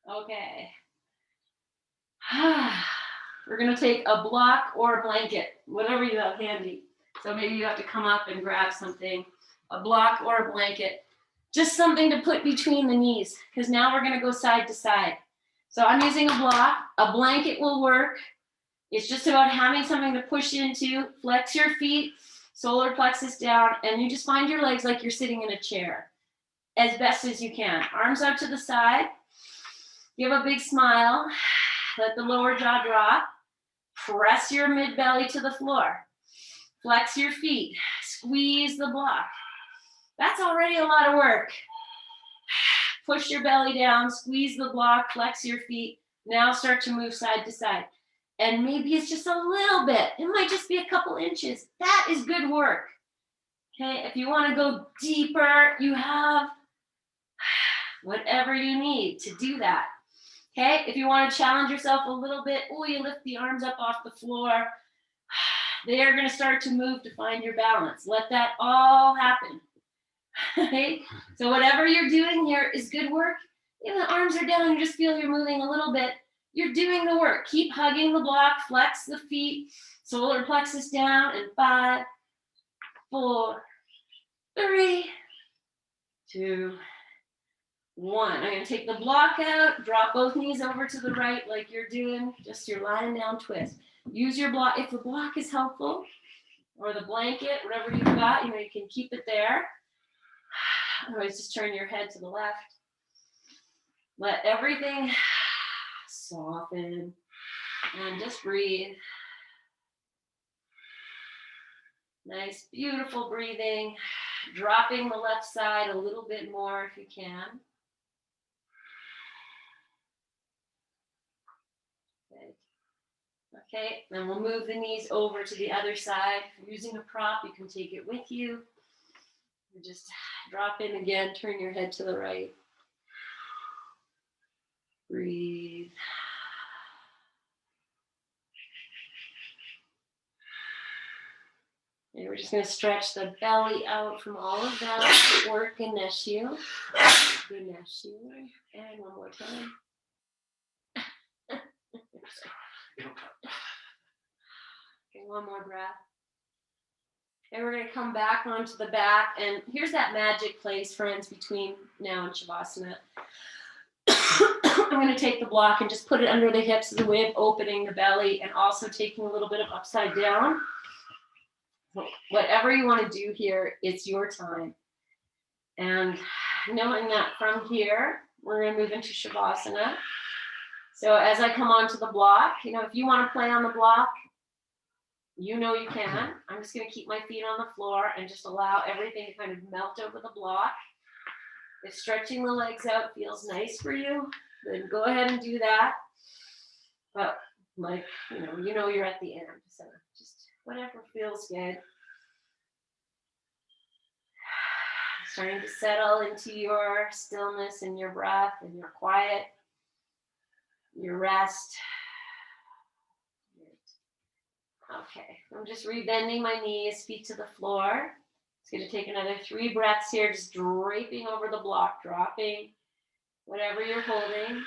Okay. We're going to take a block or a blanket, whatever you have handy. So maybe you have to come up and grab something, a block or a blanket. Just something to put between the knees, because now we're going to go side to side. So I'm using a block. A blanket will work. It's just about having something to push into. Flex your feet, solar plexus down, and you just find your legs like you're sitting in a chair as best as you can. Arms out to the side. Give a big smile. Let the lower jaw drop. Press your mid-belly to the floor. Flex your feet. Squeeze the block. That's already a lot of work. Push your belly down, squeeze the block, flex your feet. Now start to move side to side. And maybe it's just a little bit. It might just be a couple inches. That is good work. Okay, if you want to go deeper, you have whatever you need to do that. Okay, if you want to challenge yourself a little bit, you lift the arms up off the floor. They are going to start to move to find your balance. Let that all happen. Okay, so whatever you're doing here is good work. If the arms are down, you just feel you're moving a little bit. You're doing the work. Keep hugging the block, flex the feet, solar plexus down, and 5, 4, 3, 2, 1. I'm going to take the block out, drop both knees over to the right like you're doing, just your lying down twist. Use your block. If the block is helpful, or the blanket, whatever you've got, you can keep it there. Otherwise, just turn your head to the left. Let everything soften and just breathe. Nice, beautiful breathing. Dropping the left side a little bit more if you can. Good. Okay, then we'll move the knees over to the other side. If you're using a prop, you can take it with you. Just drop in again, turn your head to the right. Breathe. There we're just going to stretch the belly out from all of that work Ganesh you. Ganesh you. And one more time. Okay, one more breath. And we're going to come back onto the back. And here's that magic place, friends, between now and Shavasana. I'm going to take the block and just put it under the hips as a way of opening the belly and also taking a little bit of upside down. Whatever you want to do here, it's your time. And knowing that from here, we're going to move into Shavasana. So as I come onto the block, if you want to play on the block, you can. I'm just going to keep my feet on the floor and just allow everything to kind of melt over the block. If stretching the legs out feels nice for you, then go ahead and do that. But you're at the end. So just whatever feels good. Starting to settle into your stillness and your breath and your quiet, your rest. Okay, I'm just rebending my knees, feet to the floor. It's going to take another 3 breaths here, just draping over the block, dropping whatever you're holding.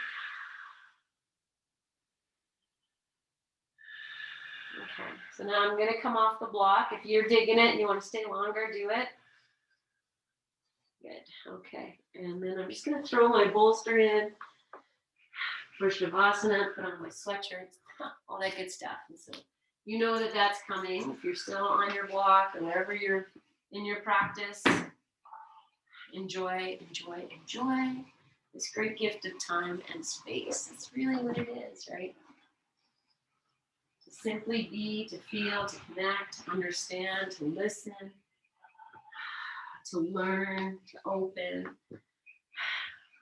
Okay, so now I'm going to come off the block. If you're digging it and you want to stay longer, do it. Good, okay. And then I'm just going to throw my bolster in for Shavasana, put on my sweatshirts, all that good stuff. And so you know that that's coming. If you're still on your block or wherever you're in your practice, enjoy this great gift of time and space. That's really what it is, right? To simply be, to feel, to connect, to understand, to listen, to learn, to open.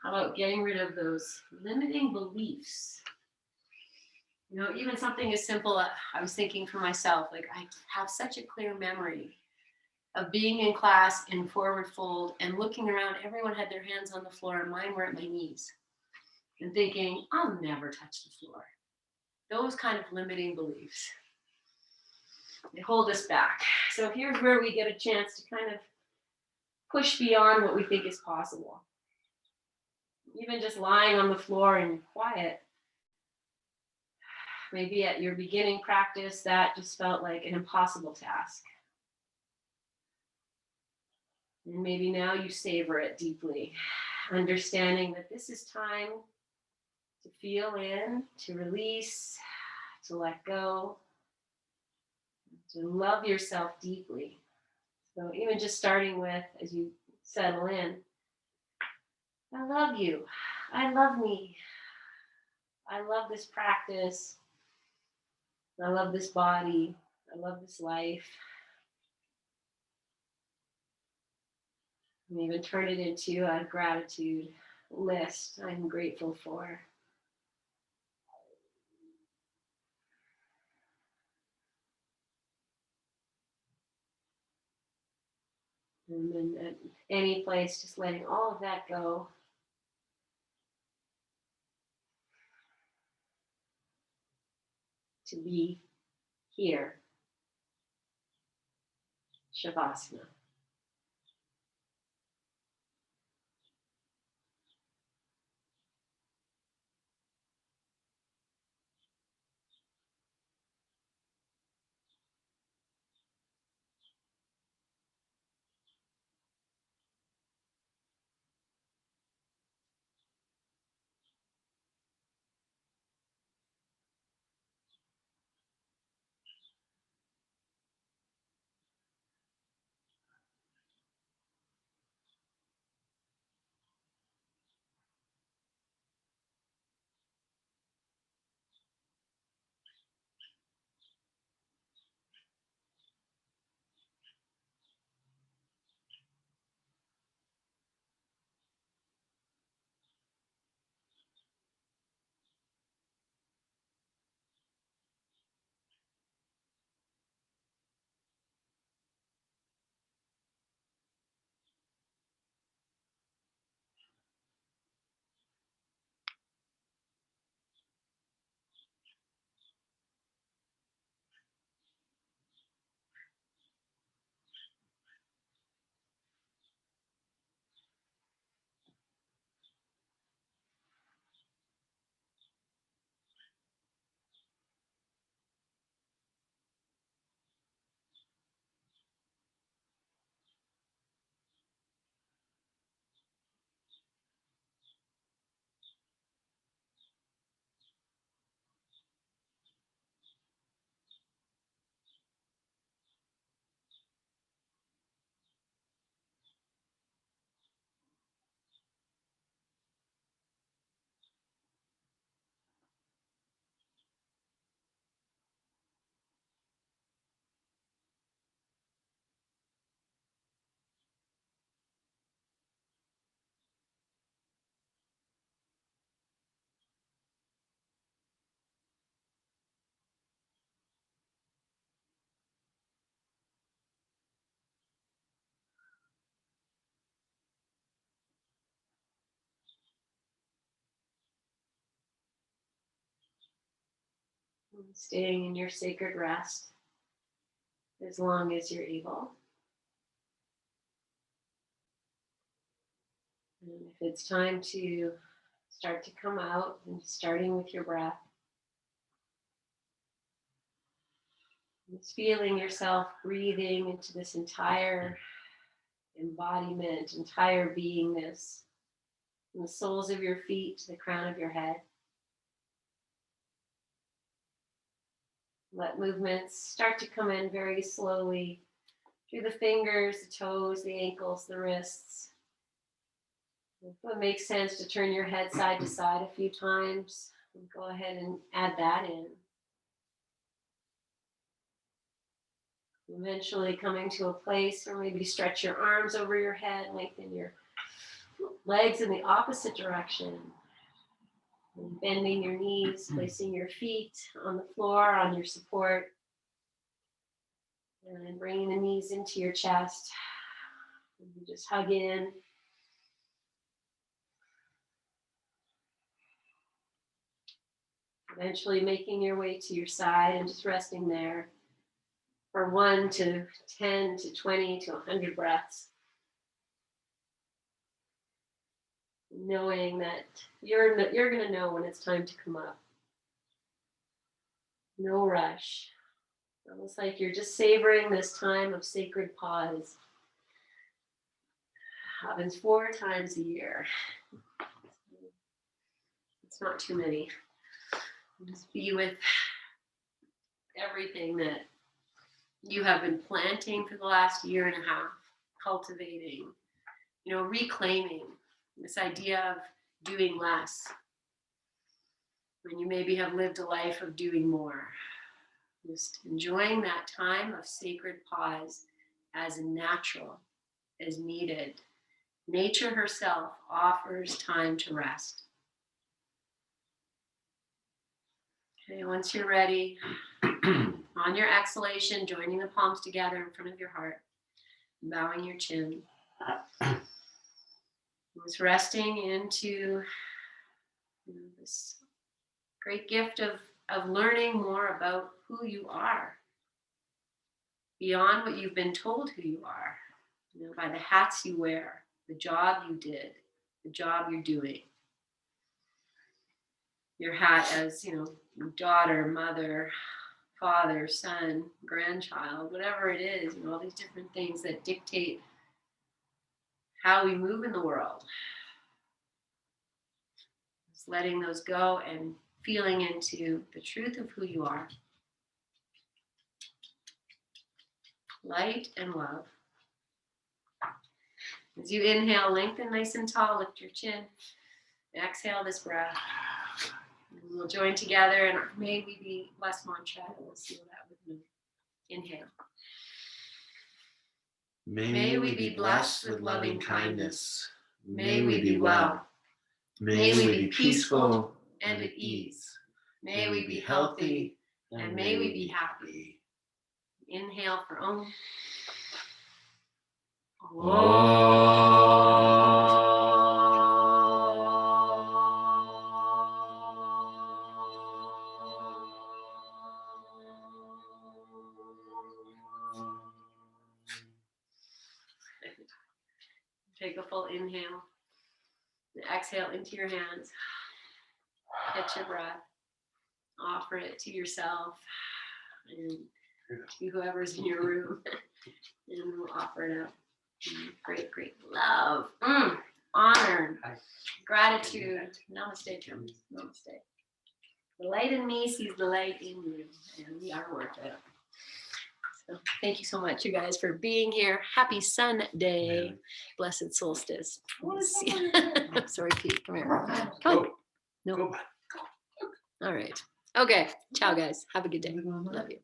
How about getting rid of those limiting beliefs? Even something as simple, I was thinking for myself, like I have such a clear memory of being in class in forward fold and looking around, everyone had their hands on the floor and mine were at my knees and thinking, I'll never touch the floor. Those kind of limiting beliefs, they hold us back. So here's where we get a chance to kind of push beyond what we think is possible. Even just lying on the floor and quiet. Maybe at your beginning practice, that just felt like an impossible task. And maybe now you savor it deeply, understanding that this is time to feel in, to release, to let go, to love yourself deeply. So even just starting with, as you settle in, I love you. I love me. I love this practice. I love this body. I love this life. And even turn it into a gratitude list I'm grateful for. And then at any place, just letting all of that go. To be here. Shavasana. Staying in your sacred rest as long as you're able. And if it's time to start to come out, and starting with your breath, just feeling yourself breathing into this entire embodiment, entire beingness, from the soles of your feet to the crown of your head. Let movements start to come in very slowly through the fingers, the toes, the ankles, the wrists. If it makes sense to turn your head side to side a few times, go ahead and add that in. Eventually coming to a place where maybe stretch your arms over your head, lengthen your legs in the opposite direction. And bending your knees, placing your feet on the floor, on your support. And then bringing the knees into your chest. And you just hug in. Eventually making your way to your side and just resting there for 1 to 10 to 20 to 100 breaths. Knowing that you're going to know when it's time to come up. No rush. Almost like you're just savoring this time of sacred pause. Happens 4 times a year. It's not too many. Just be with everything that you have been planting for the last year and a half, cultivating, reclaiming this idea of doing less when you maybe have lived a life of doing more. Just enjoying that time of sacred pause as natural, as needed. Nature herself offers time to rest. Okay, once you're ready, on your exhalation, joining the palms together in front of your heart, bowing your chin. Just resting into this great gift of learning more about who you are, beyond what you've been told who you are, by the hats you wear, the job you did, the job you're doing. Your hat as, daughter, mother, father, son, grandchild, whatever it is, all these different things that dictate how we move in the world. Just letting those go and feeling into the truth of who you are. Light and love. As you inhale, lengthen nice and tall, lift your chin. Exhale this breath. And we'll join together and may we be blessed mantra. We'll seal that with me. Inhale. May we be blessed with loving kindness. May we be well. May we be peaceful and at ease. May we be healthy and may we be happy. Inhale for Om. Take a full inhale. Exhale into your hands. Catch your breath. Offer it to yourself and to whoever's in your room. And we'll offer it up. Great, great love. Honor. Gratitude. Namaste, Tim. Namaste. The light in me sees the light in you. And we are worth it. So thank you so much, you guys, for being here. Happy Sunday. Blessed solstice. Sorry, Pete. Come here. Come. No. All right. Okay. Ciao, guys. Have a good day. Love you.